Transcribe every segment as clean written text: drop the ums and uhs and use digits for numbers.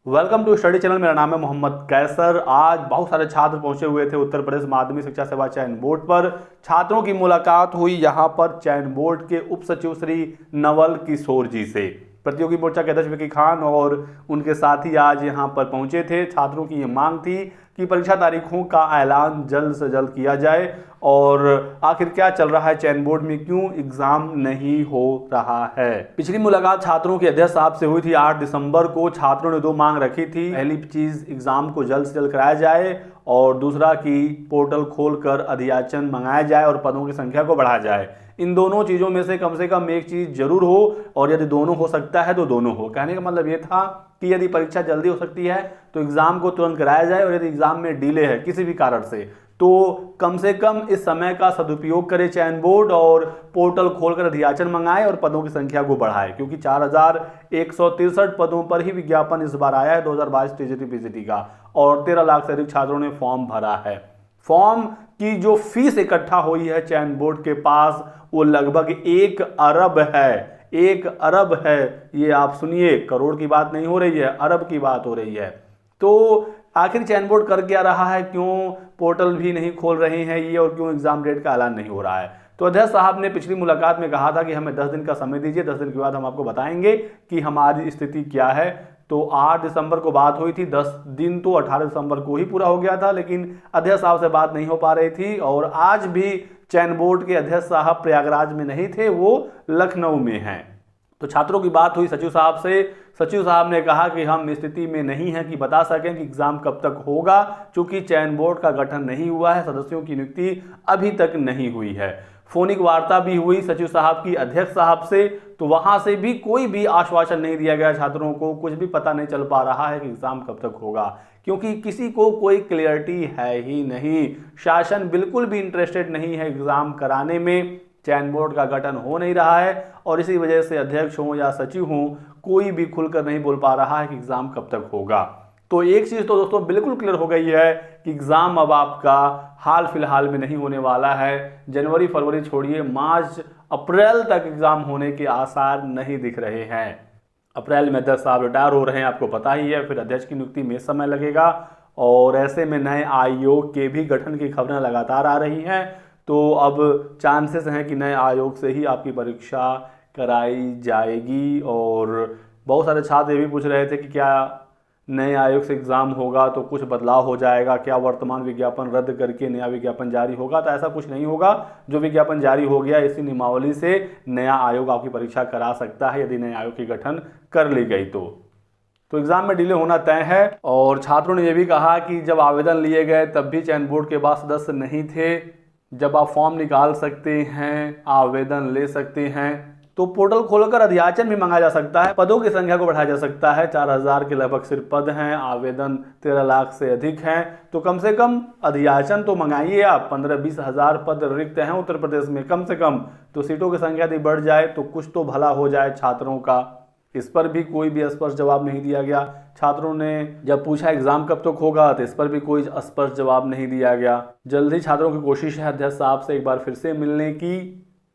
Welcome to study channel. मेरा नाम है मोहम्मद कैसर। आज बहुत सारे छात्र पहुंचे हुए थे उत्तर प्रदेश माध्यमिक शिक्षा सेवा चयन बोर्ड पर। छात्रों की मुलाकात हुई यहां पर चयन बोर्ड के उप सचिव श्री नवल किशोर जी से। प्रतियोगी मोर्चा के अध्यक्ष विकी खान और उनके साथी आज यहां पर पहुंचे थे। छात्रों की ये मांग थी कि परीक्षा तारीखों का ऐलान जल्द से जल्द किया जाए और आखिर क्या चल रहा है चयन बोर्ड में, क्यों एग्जाम नहीं हो रहा है। पिछली मुलाकात छात्रों के अध्यक्ष साहब से हुई थी 8 दिसंबर को। छात्रों ने दो मांग रखी थी। पहली चीज एग्जाम को जल्द से जल्द कराया जाए और दूसरा कि पोर्टल खोलकर अधियाचन मंगाया जाए और पदों की संख्या को बढ़ाया जाए। इन दोनों चीजों में से कम एक चीज जरूर हो और यदि दोनों हो सकता है तो दोनों हो। कहने का मतलब यह था कि यदि परीक्षा जल्दी हो सकती है तो एग्जाम को तुरंत कराया जाए और यदि एग्जाम में डिले है किसी भी कारण से तो कम से कम इस समय का सदुपयोग करे चयन बोर्ड और पोर्टल खोलकर अधियाचन मंगाए और पदों की संख्या को बढ़ाए, क्योंकि 4163 पदों पर ही विज्ञापन इस बार आया है 2022 टीजीटी पीजीटी का और 13 लाख से अधिक छात्रों ने फॉर्म भरा है। फॉर्म की जो फीस इकट्ठा हुई है चयन बोर्ड के पास वो लगभग 1 अरब है। 1 अरब है, ये आप सुनिए, करोड़ की बात नहीं हो रही है, अरब की बात हो रही है। तो आखिर चयन बोर्ड कर क्या रहा है, क्यों पोर्टल भी नहीं खोल रहे हैं ये और क्यों एग्जाम डेट का ऐलान नहीं हो रहा है। तो अध्यक्ष साहब ने पिछली मुलाकात में कहा था कि हमें 10 दिन का समय दीजिए, 10 दिन के बाद हम आपको बताएंगे कि हमारी स्थिति क्या है। तो 8 दिसंबर को बात हुई थी, 10 दिन तो 18 दिसंबर को ही पूरा हो गया था, लेकिन अध्यक्ष साहब से बात नहीं हो पा रही थी। और आज भी चयन बोर्ड के अध्यक्ष साहब प्रयागराज में नहीं थे, वो लखनऊ में हैं। तो छात्रों की बात हुई सचिव साहब से। सचिव साहब ने कहा कि हम स्थिति में नहीं हैं कि बता सकें कि एग्जाम कब तक होगा, क्योंकि चयन बोर्ड का गठन नहीं हुआ है, सदस्यों की नियुक्ति अभी तक नहीं हुई है। फोनिक वार्ता भी हुई सचिव साहब की अध्यक्ष साहब से, तो वहां से भी कोई भी आश्वासन नहीं दिया गया छात्रों को। कुछ भी पता नहीं चल पा रहा है कि एग्जाम कब तक होगा, क्योंकि किसी को कोई क्लियरिटी है ही नहीं। शासन बिल्कुल भी इंटरेस्टेड नहीं है एग्जाम कराने में। चयन बोर्ड का गठन हो नहीं रहा है और इसी वजह से अध्यक्ष हों या सचिव हों, कोई भी खुलकर नहीं बोल पा रहा है कि एग्जाम कब तक होगा। तो एक चीज तो दोस्तों बिल्कुल क्लियर हो गई है कि एग्जाम अब आपका हाल फिलहाल में नहीं होने वाला है। जनवरी फरवरी छोड़िए, मार्च अप्रैल तक एग्जाम होने के आसार नहीं दिख रहे हैं। अप्रैल में अध्यक्ष साहब रिटायर हो रहे हैं, आपको पता ही है, फिर अध्यक्ष की नियुक्ति में समय लगेगा और ऐसे में नए आयोग के भी गठन की खबरें लगातार आ रही हैं। तो अब चांसेस हैं कि नए आयोग से ही आपकी परीक्षा कराई जाएगी। और बहुत सारे छात्र ये भी पूछ रहे थे कि क्या नए आयोग से एग्ज़ाम होगा तो कुछ बदलाव हो जाएगा, क्या वर्तमान विज्ञापन रद्द करके नया विज्ञापन जारी होगा। तो ऐसा कुछ नहीं होगा। जो विज्ञापन जारी हो गया इसी नियमावली से नया आयोग आपकी परीक्षा करा सकता है यदि नए आयोग की गठन कर ली गई तो एग्जाम में डिले होना तय है। और छात्रों ने यह भी कहा कि जब आवेदन लिए गए तब भी चयन बोर्ड के पास सदस्य नहीं थे। जब आप फॉर्म निकाल सकते हैं, आवेदन ले सकते हैं, तो पोर्टल खोलकर अधियाचन भी मंगाया जा सकता है, पदों की संख्या को बढ़ाया जा सकता है। 4000 के लगभग सिर्फ पद हैं, आवेदन 13 लाख से अधिक हैं। तो कम से कम अधियाचन तो मंगाइए आप। 15-20 हजार पद रिक्त हैं उत्तर प्रदेश में कम से कम, तो सीटों की संख्या यदि बढ़ जाए तो कुछ तो भला हो जाए छात्रों का। इस पर भी कोई भी स्पष्ट जवाब नहीं दिया गया। छात्रों ने जब पूछा एग्जाम कब तक होगा तो इस पर भी कोई स्पष्ट जवाब नहीं दिया गया। जल्दी छात्रों की कोशिश है अध्यक्ष साहब से एक बार फिर से मिलने की।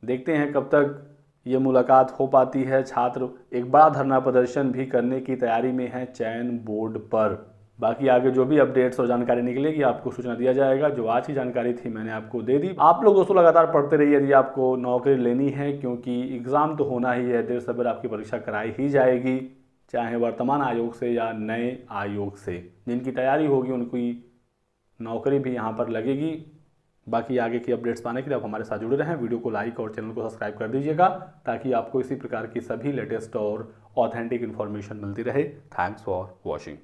देखते हैं कब तक ये मुलाकात हो पाती है। छात्र एक बड़ा धरना प्रदर्शन भी करने की तैयारी में है चयन बोर्ड पर। बाकी आगे जो भी अपडेट्स और जानकारी निकलेगी आपको सूचना दिया जाएगा। जो आज की जानकारी थी मैंने आपको दे दी। आप लोग दोस्तों लगातार पढ़ते रहिए यदि आपको नौकरी लेनी है, क्योंकि एग्ज़ाम तो होना ही है, देर सवेर आपकी परीक्षा कराई ही जाएगी, चाहे वर्तमान आयोग से या नए आयोग से। जिनकी तैयारी होगी उनकी नौकरी भी यहाँ पर लगेगी। बाकी आगे की अपडेट्स पाने के लिए आप हमारे साथ जुड़े रहें। वीडियो को लाइक और चैनल को सब्सक्राइब कर दीजिएगा ताकि आपको इसी प्रकार की सभी लेटेस्ट और ऑथेंटिक इन्फॉर्मेशन मिलती रहे। Thanks for watching.